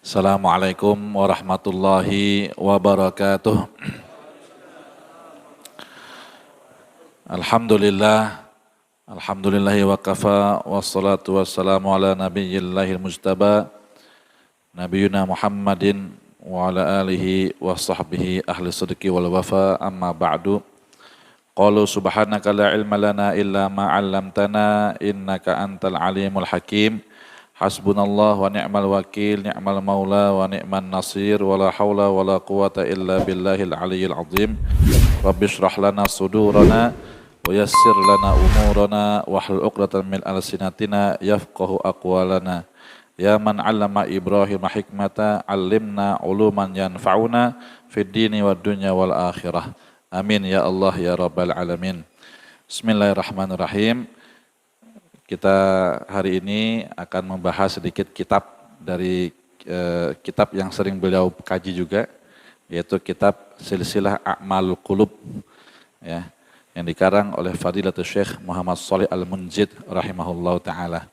Assalamualaikum warahmatullahi wabarakatuh. Alhamdulillah, alhamdulillahi wa kafa, wassalatu wassalamu ala nabiyyillahil mujtaba, nabiyuna Muhammadin wa ala alihi wa sahbihi ahli sidqi wal wafa, amma ba'du. Qalu subhanaka la ilma lana illa ma 'allamtana innaka antal alimul hakim. Hasbunallah wa ni'mal wakil, ni'mal maula wa ni'man nasir, wa la hawla wa la quwata illa billahil aliyyil azim. Rabbi shrah lana sudurana wa yassir lana umurana wa hlul 'uqdatam min alsinatina yafqahu aqwalana. Ya man 'allama Ibrahim hikmata 'allimna 'uluman yanfa'una fid dini wad dunya wal akhirah. Amin ya Allah ya rabbal alamin. Bismillahirrahmanirrahim. Kita hari ini akan membahas sedikit kitab dari kitab yang sering beliau kaji juga, yaitu kitab Silsilah A'malul Qulub, ya, yang dikarang oleh Fadilatul Syekh Muhammad Shalih Al-Munjid rahimahullah ta'ala.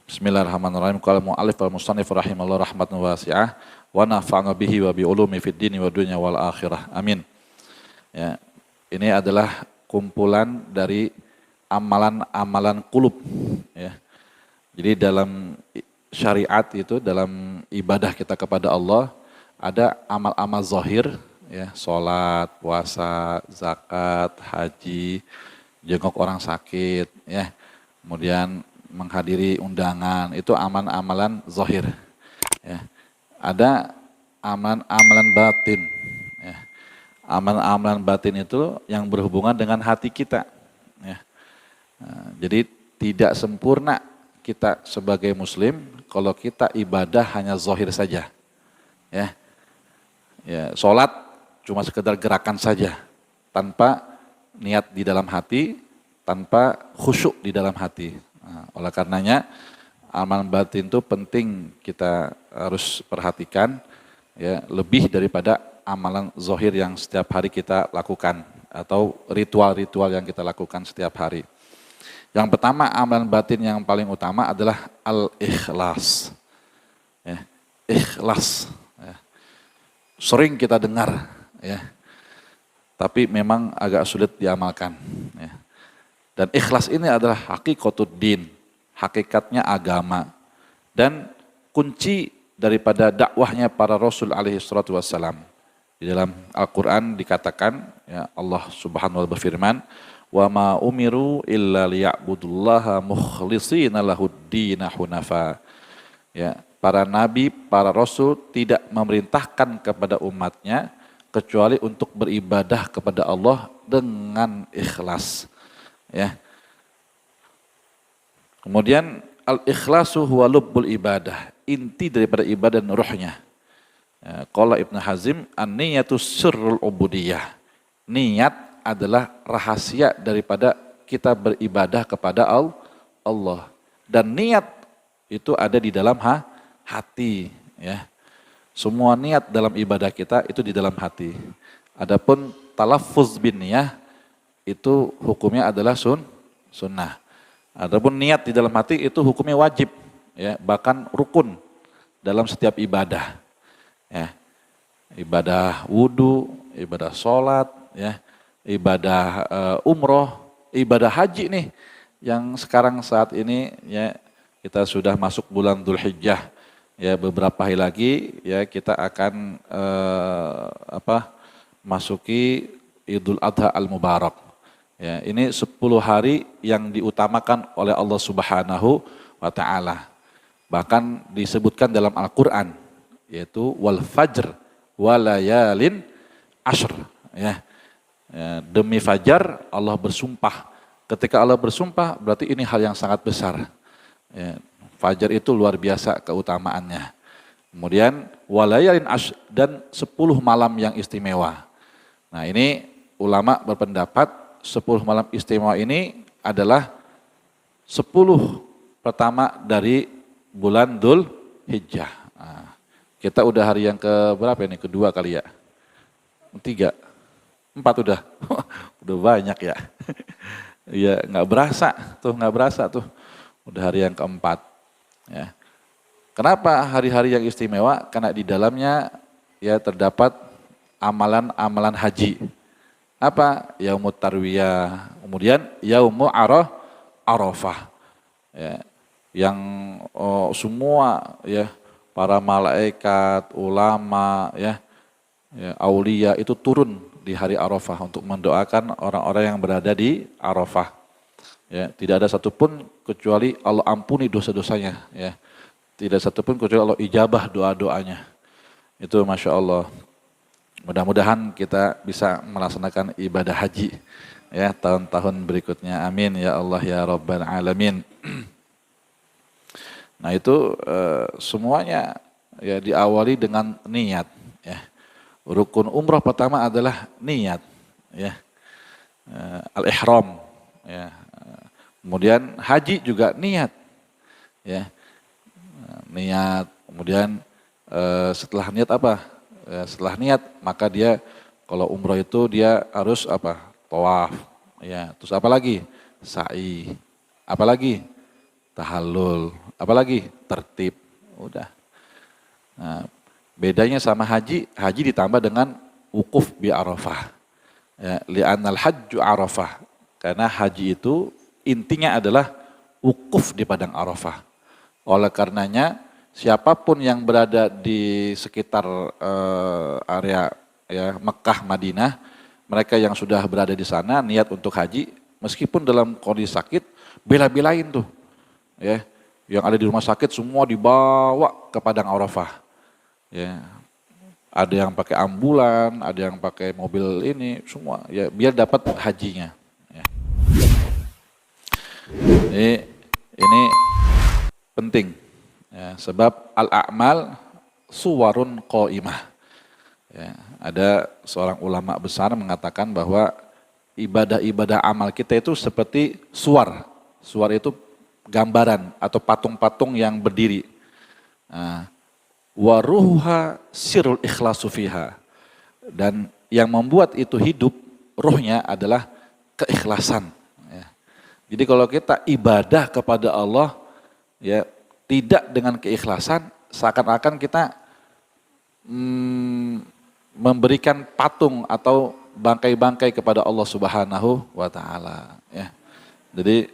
Bismillahirrahmanirrahim. Qala mu'allif wal musannif rahimahullah rahmatan wasi'ah wa nafa'na bihi wa bi ulumi fid dini wa dunya wal akhirah. Amin. Ya, ini adalah kumpulan dari amalan-amalan qulub, ya. Jadi dalam syariat itu, dalam ibadah kita kepada Allah, ada amal-amal zahir, ya, sholat, puasa, zakat, haji, jenguk orang sakit, ya, kemudian menghadiri undangan, itu amalan-amalan zahir, ya. Ada amalan-amalan batin, ya. Amalan-amalan batin itu yang berhubungan dengan hati kita, ya. Nah, jadi tidak sempurna kita sebagai muslim kalau kita ibadah hanya zahir saja, ya. Ya, sholat cuma sekedar gerakan saja tanpa niat di dalam hati, tanpa khusyuk di dalam hati. Nah, oleh karenanya amalan batin itu penting kita harus perhatikan, ya, lebih daripada amalan zahir yang setiap hari kita lakukan atau ritual-ritual yang kita lakukan setiap hari. Yang pertama, amalan batin yang paling utama adalah al-ikhlas. Ya, ikhlas. Ya. Sering kita dengar, ya, tapi memang agak sulit diamalkan. Ya. Dan ikhlas ini adalah hakikatuddin, hakikatnya agama. Dan kunci daripada dakwahnya para Rasul alaihi salatu wassalam. Di dalam Al-Quran dikatakan, ya, Allah subhanahu wa ta'ala berfirman, wa ma umiru illa liya'budullaha mukhlishina lahuddina hunafa. Ya, para nabi, para rasul tidak memerintahkan kepada umatnya kecuali untuk beribadah kepada Allah dengan ikhlas. Ya. Kemudian al-ikhlasu huwa lubbul ibadah, inti daripada ibadah dan ruhnya. Ya, qala Ibnu Hazm, an-niyatu sirrul ubudiyah. Niat adalah rahasia daripada kita beribadah kepada Allah. Dan niat itu ada di dalam hati, ya. Semua niat dalam ibadah kita itu di dalam hati. Adapun talaffuz bin niyah itu hukumnya adalah sunnah. Adapun niat di dalam hati itu hukumnya wajib, ya, bahkan rukun dalam setiap ibadah. Ya. Ibadah wudu, ibadah sholat, ya, ibadah umroh, ibadah haji nih, yang sekarang saat ini, ya, kita sudah masuk bulan Dzulhijjah, ya, beberapa hari lagi, ya, kita akan masuki Idul Adha Al-Mubarak. Ya, ini 10 hari yang diutamakan oleh Allah Subhanahu wa ta'ala. Bahkan disebutkan dalam Al-Quran, yaitu wal fajr walayalin ashr, ya. Ya, demi fajar Allah bersumpah. Ketika Allah bersumpah berarti ini hal yang sangat besar. Ya, fajar itu luar biasa keutamaannya. Kemudian walayalin ashr, dan 10 malam yang istimewa. Nah, ini ulama berpendapat 10 malam istimewa ini adalah 10 pertama dari bulan Dzulhijjah. Nah, kita udah hari yang ke berapa ini? Kedua kali ya? 3. 4 udah, udah banyak ya. Ya nggak berasa tuh, udah hari yang keempat. Ya. Kenapa hari-hari yang istimewa? Karena di dalamnya ya terdapat amalan-amalan haji. Apa? Yaumut tarwiyah, kemudian yaumu arafah. Ya, yang semua ya para malaikat, ulama, aulia itu turun di hari Arafah untuk mendoakan orang-orang yang berada di Arafah. Ya, tidak ada satupun kecuali Allah ampuni dosa-dosanya. Ya, tidak satupun kecuali Allah ijabah doa-doanya. Itu Masya Allah. Mudah-mudahan kita bisa melaksanakan ibadah haji ya tahun-tahun berikutnya. Amin ya Allah ya Rabbal Alamin. Nah itu semuanya ya diawali dengan niat. Ya. Rukun umrah pertama adalah niat. Ya. Al-ihram. Ya. Kemudian haji juga niat. Ya. Niat. Kemudian setelah niat apa? Setelah niat maka dia kalau umrah itu dia harus apa? Tawaf. Ya. Terus apa lagi? Sa'i. Apa lagi? Tahallul. Apalagi tertib, udah. Nah, bedanya sama haji ditambah dengan wukuf bi Arafah. Ya, li'annal hajju Arafah. Karena haji itu intinya adalah wukuf di padang Arafah. Oleh karenanya siapapun yang berada di sekitar area ya Mekah, Madinah, mereka yang sudah berada di sana niat untuk haji, meskipun dalam kondisi sakit, bela-belain tuh, ya. Yang ada di rumah sakit semua dibawa ke padang Arafah. Ya. Ada yang pakai ambulan, ada yang pakai mobil ini, semua ya biar dapat hajinya. Ya. Ini penting. Ya, sebab al-a'mal suwarun qaimah. Ya, ada seorang ulama besar mengatakan bahwa ibadah-ibadah amal kita itu seperti suwar. Suwar itu gambaran atau patung-patung yang berdiri. Wa ruha sirrul ikhlasu fiha. Dan yang membuat itu hidup, rohnya adalah keikhlasan. Ya. Jadi kalau kita ibadah kepada Allah, ya tidak dengan keikhlasan, seakan-akan kita memberikan patung atau bangkai-bangkai kepada Allah Subhanahu wa Ta'ala. Ya. Jadi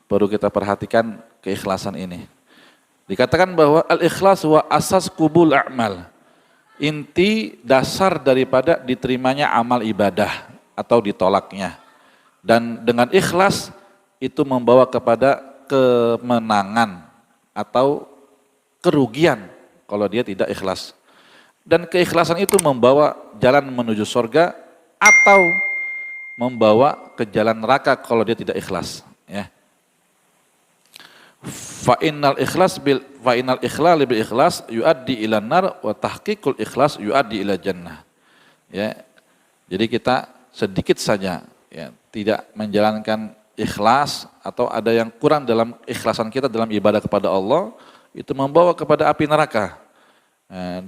perlu kita perhatikan keikhlasan ini. Dikatakan bahwa al-ikhlas wa asas kubul a'mal. Inti dasar daripada diterimanya amal ibadah atau ditolaknya. Dan dengan ikhlas itu membawa kepada kemenangan atau kerugian kalau dia tidak ikhlas. Dan keikhlasan itu membawa jalan menuju surga atau membawa ke jalan neraka kalau dia tidak ikhlas. Ya. Fa innal ikhlal bil ikhlas yuaddi ila nar wa tahqiqul ikhlas yuaddi ila jannah. Ya. Jadi kita sedikit saja ya tidak menjalankan ikhlas atau ada yang kurang dalam ikhlasan kita dalam ibadah kepada Allah itu membawa kepada api neraka.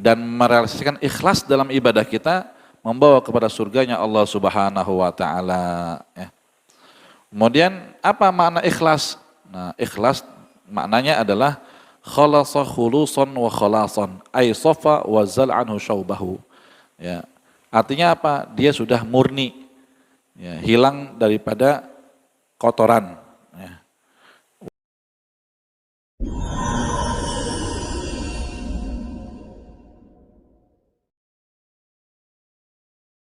Dan merealisasikan ikhlas dalam ibadah kita membawa kepada surganya Allah Subhanahu wa Ta'ala. Ya. Kemudian apa makna ikhlas? Nah, ikhlas maknanya adalah khalasa khulusan wa khalasan ay safa wa zal anhu syaubahu. Ya. Artinya apa? Dia sudah murni. Ya, hilang daripada kotoran.